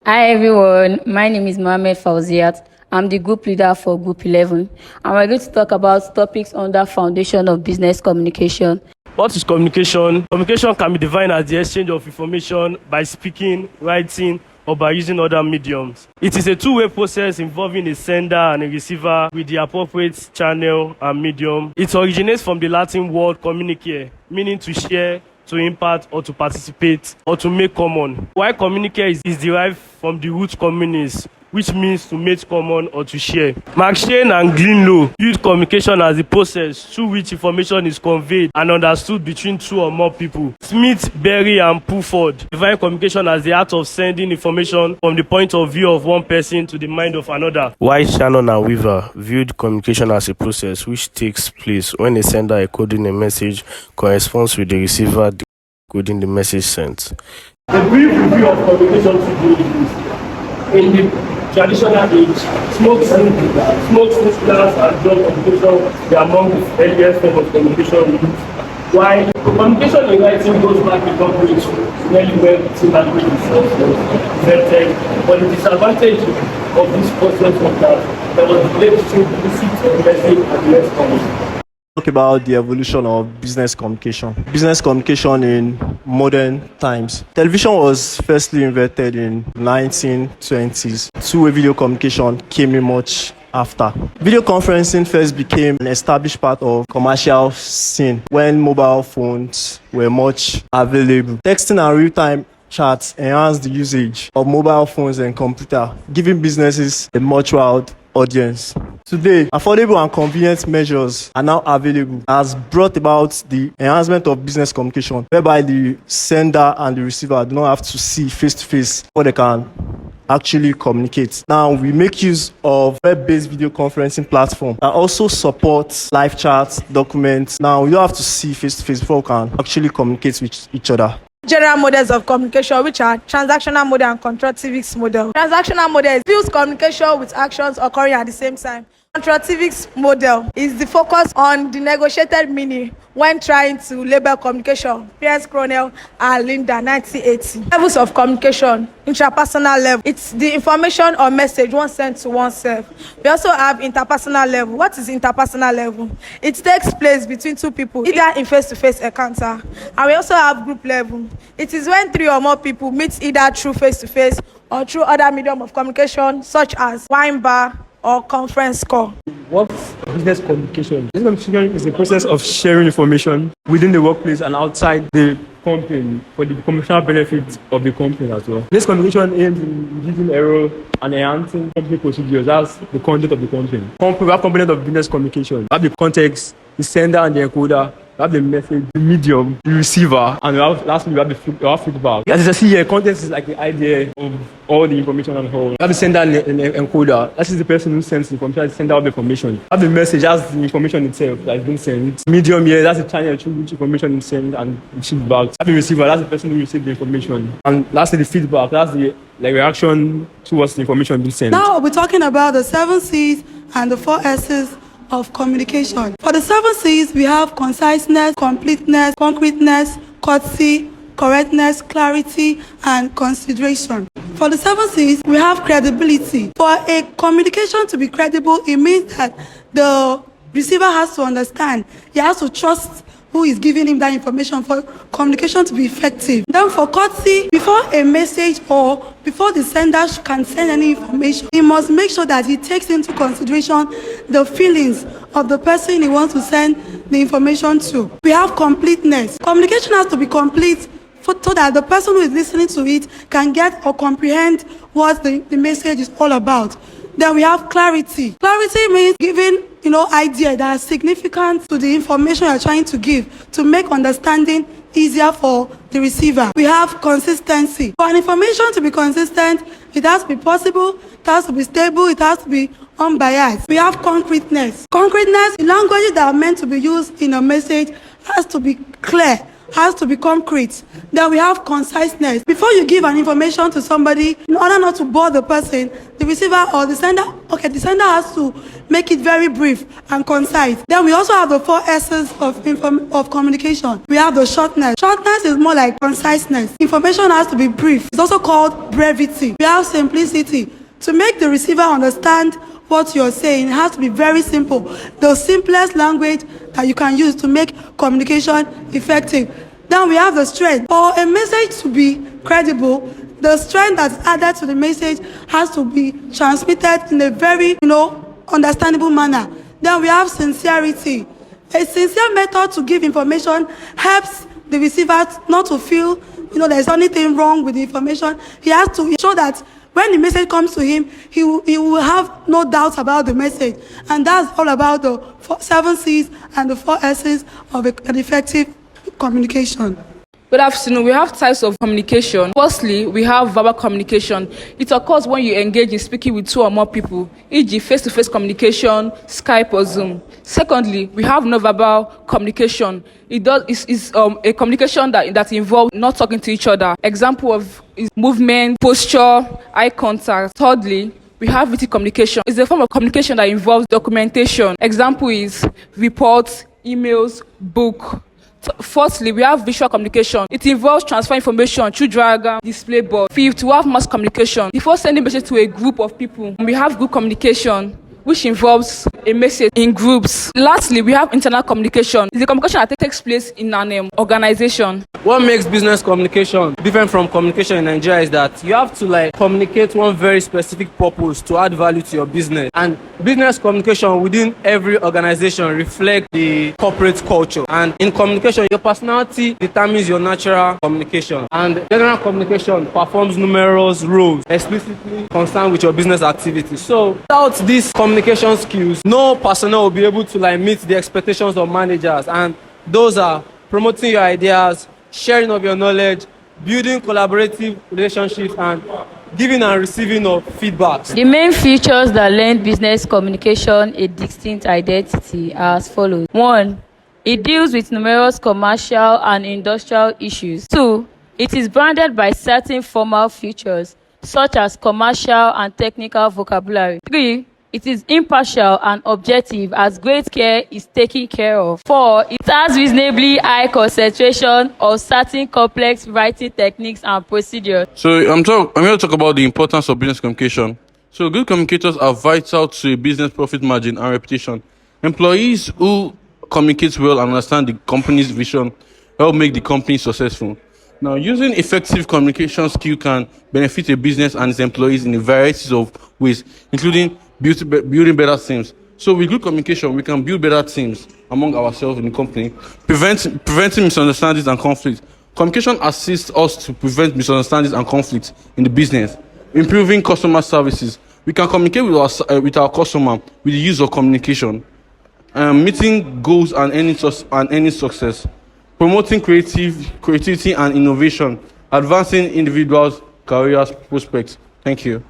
Hi everyone, my name is Mohammed Fauziat. I'm the group leader for Group 11, and we're going to talk about topics under Foundation of Business Communication. What is communication? Communication can be defined as the exchange of information by speaking, writing, or by using other mediums. It is a two-way process involving a sender and a receiver with the appropriate channel and medium. It originates from the Latin word communicare, meaning to share, to impart, or to participate, or to make common. While communicare is derived from the root communis, which means to make common or to share. McShane and Greenlow viewed communication as the process through which information is conveyed and understood between two or more people. Smith, Berry, and Pulford define communication as the art of sending information from the point of view of one person to the mind of another. While Shannon and Weaver viewed communication as a process which takes place when a sender encoding a message corresponds with the receiver decoding the message sent. A brief review of communication today in the traditional age, smoke signals and drug communication were among the earliest forms of communication used. While communication in writing goes back to language, nearly when written language itself was invented, but the disadvantage of this process was that there was a delay between the receipt of the message and the response. Talk about the evolution of business communication. Business communication in modern times. Television was firstly invented in 1920s. Two-way video communication came in much after. Video conferencing first became an established part of commercial scene when mobile phones were much available. Texting and real-time chats enhanced the usage of mobile phones and computer, giving businesses a much wide audience. Today, affordable and convenient measures are now available, has brought about the enhancement of business communication, whereby the sender and the receiver do not have to see face to face what they can actually communicate. Now, we make use of web-based video conferencing platform that also supports live chats, documents. Now, you don't have to see face to face before we can actually communicate with each other. General models of communication, which are transactional model and contractivics model. Transactional model views communication with actions occurring at the same time. Contractivics model is the focus on the negotiated meaning when trying to label communication. Pierce Cronell and Linda, 1980. Levels of communication, intrapersonal level. It's the information or message one sent to oneself. We also have interpersonal level. What is interpersonal level? It takes place between two people, either in face-to-face encounter. And we also have group level. It is when three or more people meet either through face-to-face or through other medium of communication, such as wine bar or conference call. What's business communication? Business communication is the process of sharing information within the workplace and outside the company for the commercial benefit of the company as well. Business communication aims in reducing error and enhancing company procedures. That's the content of the company. We have component of business communication. We have the context, the sender and the encoder. We have the message, the medium, the receiver, and lastly we have feedback. As you can see here, context is like the idea of all the information on the whole. We have the sender and the encoder. That is the person who sends the information, the sender of the information. We have the message, that's the information itself that is being sent. Medium here, that's the channel through which information is sent and the feedback. We have the receiver, that's the person who receives the information. And lastly, the feedback, that's the reaction towards the information being sent. Now we're talking about the 7 C's and the 4 S's of communication. For the 7 C's, we have conciseness, completeness, concreteness, courtesy, correctness, clarity, and consideration. For the 7 C's, we have credibility. For a communication to be credible, it means that the receiver has to understand, he has to trust who is giving him that information for communication to be effective. Then for courtesy, before a message or before the sender can send any information, he must make sure that he takes into consideration the feelings of the person he wants to send the information to. We have completeness. Communication has to be complete so that the person who is listening to it can get or comprehend what the message is all about. Then we have clarity. Clarity means giving idea that is significant to the information you're trying to give to make understanding easier for the receiver. We have consistency. For an information to be consistent, it has to be possible, it has to be stable, it has to be unbiased. We have concreteness. Concreteness, the language that are meant to be used in a message has to be clear has to be concrete. Then we have conciseness. Before you give an information to somebody, in order not to bore the person, the receiver or the sender, the sender has to make it very brief and concise. Then we also have the 4 S's of communication. We have the shortness. Shortness is more like conciseness. Information has to be brief. It's also called brevity. We have simplicity. To make the receiver understand what you're saying, it has to be very simple. The simplest language that you can use to make communication effective. Then we have the strength. For a message to be credible, the strength that's added to the message has to be transmitted in a very, understandable manner. Then we have sincerity. A sincere method to give information helps the receiver not to feel, there's anything wrong with the information. He has to show that when the message comes to him, he will have no doubts about the message. And that's all about the 7 C's and the 4 S's of an effective communication. Good afternoon. We have types of communication. Firstly, we have verbal communication. It occurs when you engage in speaking with 2 or more people, e.g. face-to-face communication, Skype or Zoom. Secondly, we have non-verbal communication. It's a communication that involves not talking to each other. Example of is movement, posture, eye contact. Thirdly, we have written communication. It's a form of communication that involves documentation. Example is reports, emails, book. Fourthly, we have visual communication. It involves transfer information through diagram, display board. Fifth, we have mass communication. Before sending message to a group of people, we have group communication, which involves a message in groups. Lastly, we have internal communication. It's the communication that takes place in an organization. What makes business communication different from communication in Nigeria is that you have to communicate one very specific purpose to add value to your business. And business communication within every organization reflects the corporate culture. And in communication, your personality determines your natural communication. And general communication performs numerous roles explicitly concerned with your business activities. So without these communication skills, no personnel will be able to meet the expectations of managers. And those are promoting your ideas, sharing of your knowledge, building collaborative relationships, and giving and receiving of feedbacks. The main features that lend business communication a distinct identity are as follows. 1. It deals with numerous commercial and industrial issues. 2. It is branded by certain formal features, such as commercial and technical vocabulary. 3. It is impartial and objective as great care is taken care of. 4. It has reasonably high concentration of certain complex writing techniques and procedures. So I'm going to talk about the importance of business communication. So good communicators are vital to a business profit margin and reputation. Employees who communicate well and understand the company's vision help make the company successful. Now, using effective communication skill can benefit a business and its employees in a variety of ways, including building better teams. So with good communication, we can build better teams among ourselves in the company, preventing misunderstandings and conflicts. Communication assists us to prevent misunderstandings and conflicts in the business, improving customer services. We can communicate with our customer with the use of communication, meeting goals and any success, promoting creativity and innovation, advancing individuals' careers prospects. Thank you.